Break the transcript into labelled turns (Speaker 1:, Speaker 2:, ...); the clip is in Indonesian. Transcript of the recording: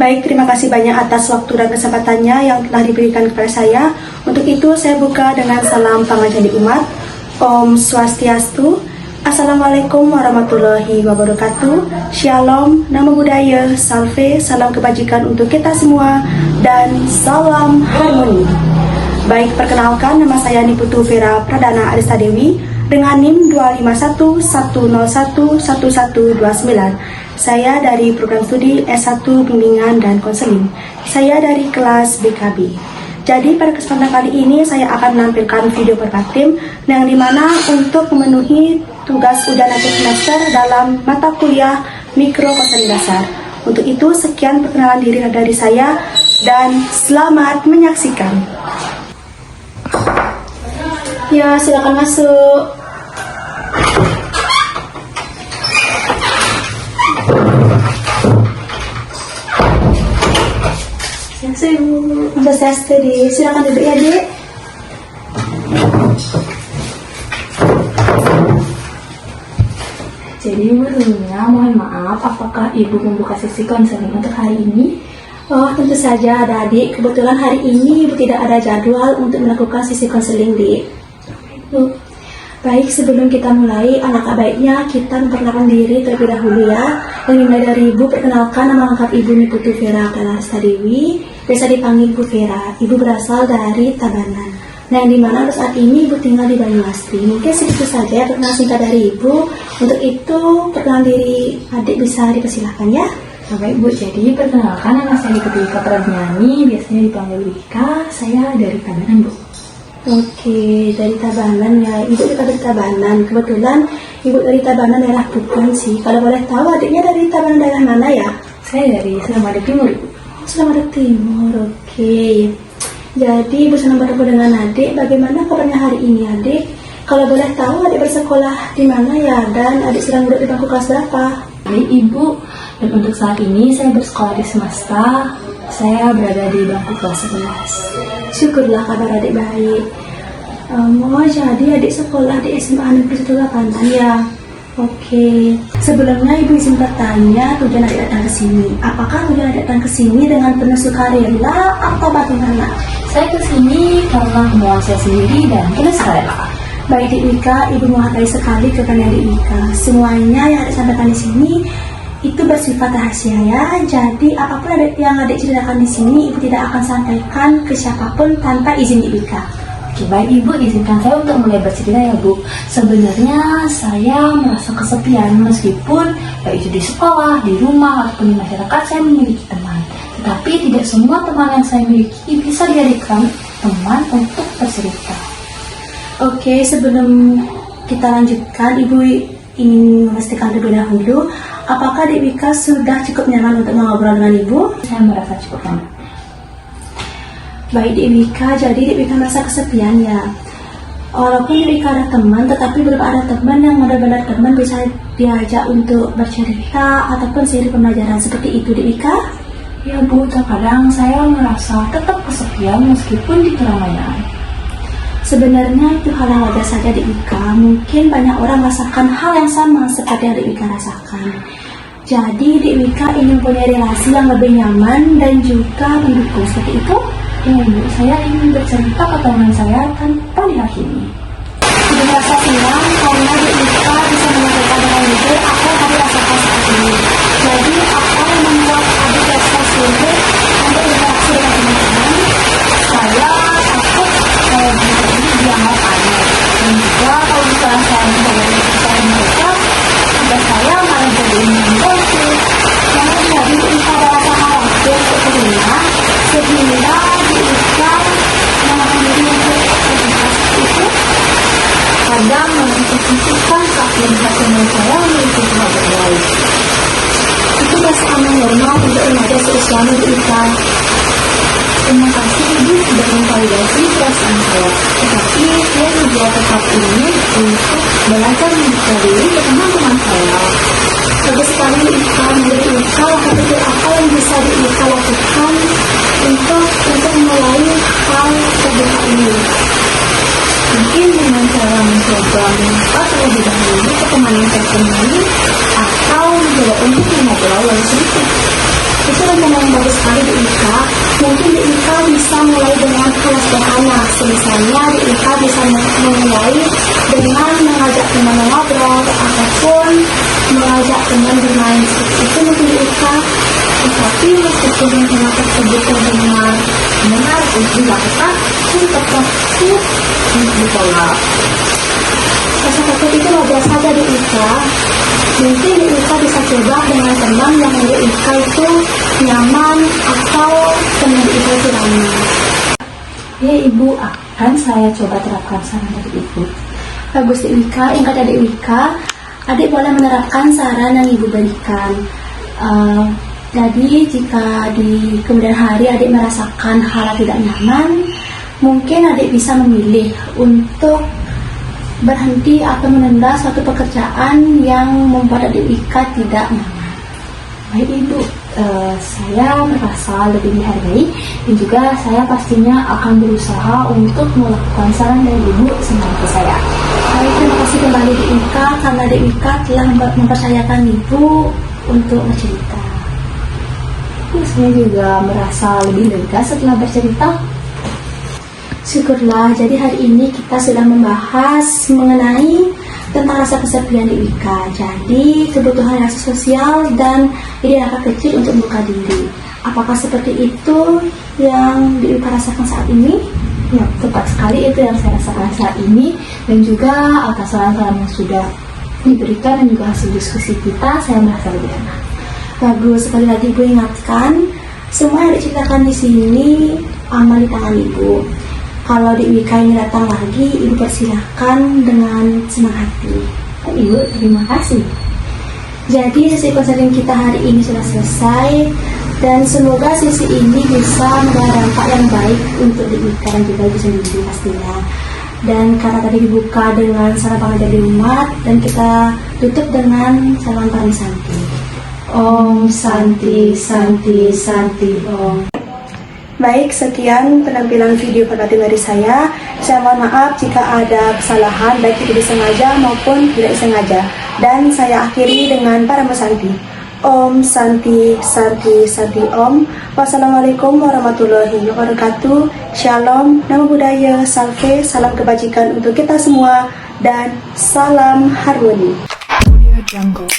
Speaker 1: Baik, terima kasih banyak atas waktu dan kesempatannya yang telah diberikan kepada saya. Untuk itu, saya buka dengan salam Panganjali Umat. Om Swastiastu. Assalamualaikum warahmatullahi wabarakatuh. Shalom, Namo Buddhaya, Salve, salam kebajikan untuk kita semua, dan salam harmoni. Baik, perkenalkan, nama saya Niputu Vera Pradana Arista Dewi dengan NIM 251101129. Saya dari program studi S1 Bimbingan dan Konseling. Saya dari kelas BKB. Jadi pada kesempatan kali ini saya akan menampilkan video verbatim yang dimana untuk memenuhi tugas ujian akhir semester dalam mata kuliah Mikro Konseling Dasar. Untuk itu sekian perkenalan diri dari saya dan selamat menyaksikan. Ya, silakan masuk. Saya studi, silakan duduk ya, Dek.
Speaker 2: Jadi sebelumnya mohon maaf, apakah Ibu membuka sesi konseling untuk hari ini?
Speaker 1: Oh, tentu saja ada, Adik. Kebetulan hari ini Ibu tidak ada jadwal untuk melakukan sesi konseling, Dik. Baik, sebelum kita mulai, alangkah baiknya kita memperkenalkan diri terlebih dahulu ya. Yang dimulai dari Ibu, perkenalkan nama lengkap Ibu Niputu Vera Pradana Arista Dewi, biasa dipanggil Bu Vera. Ibu berasal dari Tabanan. Nah, yang dimana saat ini Ibu tinggal di Banyuwangi. Mungkin segitu saja perkenalan singkat dari Ibu. Untuk itu, perkenalan diri adik bisa dipersilahkan ya.
Speaker 2: Baik Bu, jadi perkenalkan, nama saya Niputu Vera Pradana, biasanya dipanggil Wika. Saya dari Tabanan, Bu.
Speaker 1: Oke, dari Tabanan ya. Ibu juga dari Tabanan. Kebetulan Ibu dari Tabanan daerah Bukan sih. Kalau boleh tahu adiknya dari Tabanan daerah mana ya?
Speaker 2: Saya dari Selamada Timur, Ibu.
Speaker 1: Selamada Timur, oke. Jadi Ibu senang bertemu dengan adik. Bagaimana kabarnya hari ini, adik? Kalau boleh tahu adik bersekolah di mana ya? Dan adik sedang duduk di bangku kelas berapa?
Speaker 2: Baik Ibu, dan untuk saat ini saya bersekolah di Semesta. Saya berada di bangku kelas 11.
Speaker 1: Syukurlah kabar adik baik. Jadi adik sekolah di SMA Negeri 1 Tabanan ya. Oke. Sebelumnya Ibu izin bertanya tujuan adik datang ke sini. Apakah tujuan adik datang ke sini dengan penuh sukarela atau bagaimana?
Speaker 2: Saya ke sini karena kemauan saya sendiri dan penuh sukarela.
Speaker 1: Baik Dik Wika, Ibu menghargai sekali keberanian Dik Wika. Semuanya yang adik sampaikan di sini itu bersifat rahasia ya. Jadi apapun yang adik ceritakan di sini, Ibu tidak akan sampaikan ke siapapun tanpa izin Dik Wika.
Speaker 2: Oke, baik Ibu, izinkan saya untuk mulai bercerita ya Bu. Sebenarnya saya merasa kesepian meskipun baik itu di sekolah, di rumah, ataupun di masyarakat saya memiliki teman. Tetapi tidak semua teman yang saya miliki bisa dijadikan teman untuk bercerita.
Speaker 1: Oke, sebelum kita lanjutkan, Ibu ingin memastikan terlebih dahulu, apakah Dik Wika sudah cukup nyaman untuk mengobrol dengan Ibu?
Speaker 2: Saya merasa cukup nyaman.
Speaker 1: Baik Dik Wika, jadi Dik Wika merasa kesepian ya. Walaupun Dik Wika ada teman, tetapi belum ada teman yang benar-benar teman bisa diajak untuk bercerita ataupun seri pembelajaran seperti itu, Dik Wika?
Speaker 2: Ya Bu, terkadang saya merasa tetap kesepian meskipun di keramaian.
Speaker 1: Sebenarnya itu hal yang wajar saja Dik Wika. Mungkin banyak orang merasakan hal yang sama seperti yang Dik Wika rasakan. Jadi Dik Wika ingin punya relasi yang lebih nyaman dan juga mendukung, seperti itu?
Speaker 2: Ya Bu, saya ingin bercerita ke teman saya tanpa dihakimi.
Speaker 1: Ibu merasa senang karena Dik Wika bisa menyampaikan dengan jujur apa yang tadi rasakan saat ini. Jadi apa yang membuat adik rasa sulit untuk berinteraksi dengan teman-teman?
Speaker 2: Saya takut kalau ini dianggap aneh. Dan juga kalau misalnya saya mencoba berbicara mereka, tugas saya malah jadi mengganggu.
Speaker 1: Namun jadi Dik Wika ada rasa khawatir untuk dirinya, sehingga Dik Wika menahan diri untuk berinteraksi seperti itu.
Speaker 2: Kadang menentukan saat melihat teman saya memiliki sahabat baik.
Speaker 1: Itu sangat normal untuk remaja seusiamu Dik Wika.
Speaker 2: Terima kasih Ibu sudah memvalidasi perasaan saya. Tetapi saya juga tetap ingin untuk belajar membuka diri ke teman-teman saya.
Speaker 1: Bagus sekali Dik Wika, menurut Dik Wika, lakon apa yang bisa Dik Wika lakukan untuk memulai hal terbuka ini?
Speaker 2: Mungkin dengan cara mencoba membuka terlebih dahulu ke teman yang saya temui, atau mencoba untuk mengobrol yang sedikit.
Speaker 1: Itu rencana yang bagus sekali di Ika. Mungkin di Ika bisa mulai dengan hal sederhana. Misalnya di Ika bisa memulai dengan mengajak teman ngobrol ataupun mengajak teman bermain. Itu mungkin di Ika.
Speaker 2: Tetapi meskipun rencana tersebut terdengar menarik untuk dilakukan, tetap takut untuk ditolak.
Speaker 1: Rasa takut itu wajar saja di Ika. Mungkin di Ika bisa coba dengan teman yang menurut Ika itu nyaman atau teman di Ika itu ramah.
Speaker 2: Ya Ibu, akan saya coba terapkan saran dari Ibu.
Speaker 1: Bagus di Ika, yang kata di Ika, adik boleh menerapkan saran yang Ibu berikan. Jadi jika di kemudian hari adik merasakan hal yang tidak nyaman, mungkin adik bisa memilih untuk berhenti atau menunda suatu pekerjaan yang membuat adik Ika tidak nyaman.
Speaker 2: Baik Ibu, saya merasa lebih dihargai dan juga saya pastinya akan berusaha untuk melakukan saran dari Ibu semampu saya.
Speaker 1: Baik, terima kasih kembali di Ika karena di Ika telah mempercayakan Ibu untuk bercerita.
Speaker 2: Saya juga merasa lebih lega setelah bercerita.
Speaker 1: Syukurlah, jadi hari ini kita sudah membahas mengenai tentang rasa kesepian di Ika. Jadi kebutuhan rasa sosial dan ide anak kecil untuk membuka diri. Apakah seperti itu yang di Ika rasakan saat ini?
Speaker 2: Ya, tepat sekali itu yang saya rasakan saat ini. Dan juga atas saran-saran yang sudah diberikan dan juga hasil diskusi kita, saya merasa lebih tenang.
Speaker 1: Bagus, sekali lagi Ibu ingatkan, semua yang diceritakan di sini aman di tangan Ibu. Kalau di Wika ini datang lagi, Ibu persilahkan dengan senang hati.
Speaker 2: Ibu, terima kasih.
Speaker 1: Jadi sesi konseling kita hari ini sudah selesai dan semoga sesi ini bisa membawa dampak yang baik untuk di Wika dan juga Ibu sendiri pastinya. Dan karena tadi dibuka dengan salam pengajar di umat dan kita tutup dengan salam paling santi. Om Santi Santi Santi Om. Baik, sekian penampilan video pengantin dari saya. Saya mohon maaf jika ada kesalahan baik itu disengaja maupun tidak disengaja. Dan saya akhiri dengan para Santi. Om Santi Santi Santi Om. Wassalamualaikum warahmatullahi wabarakatuh. Shalom, Namo Buddhaya, Salve, salam kebajikan untuk kita semua dan salam harmoni.
Speaker 2: Audio Jungle.